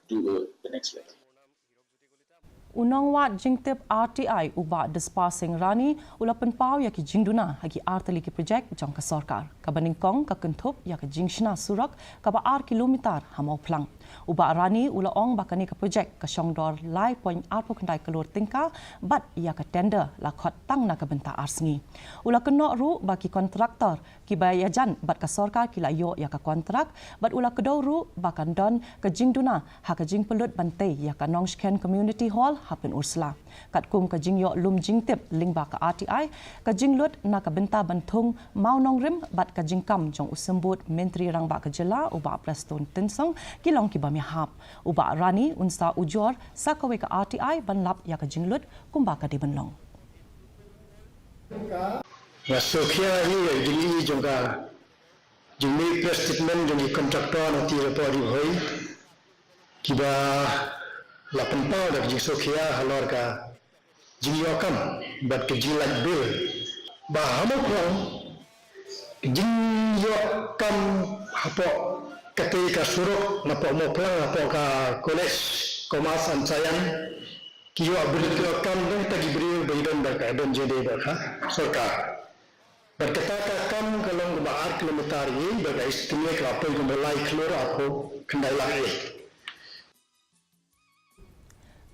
to the next level. Nongwad Jingtip RTI ubah dispassing rani ulapan pau ya ki Jingduna hagi artali ki projek jang ka sarkar kabaning kong ka kentup ya ka Shna Surok ka ba kilometer hamau plang ubah rani ula ong bakani ka projek ka songdor lai point arpo kendai kelur tingka bat ya ka tender la khot tang na ka benta arsngi ula kenok ru baki kontraktor ki bayajan bat ka sarkar ki la yo ya ka kontrak bat ula kedau ru bakan don ka Jingduna ha ka jing pelut bantai ya ka Nongsken community hall hapen ursla kat kum ka jingyo lum Jingtip lingba ka RTI ka Jinglut na ka benta bantung mau nongrim bat ka jingkam jong usembut menteri rangba ka jela uba preston tensong kilong ki bami hap uba rani unsa ujor sakawe ka RTI banlap ya ka Jinglut kumba ka di benlong ya sokhia ni jingli jonga jingli press statement jongi kontraktor nanti report di hoi kiba la pempau dak jing sokhia halor ka jing yokam bat ke jing lat bil ba hamo krong jing yokam hapo kate ka surok na po mo plang hapo ka college komas ansayan kiyo abri yokam dan tagi bri baidon dak adon jede dak ha sarkar berkata kam kalong ba 8 kilometer ini dak istimewa ka apa ko melai klor apo kendai lai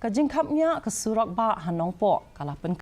ka jingkapnya ke Surok ba hanong po kalapan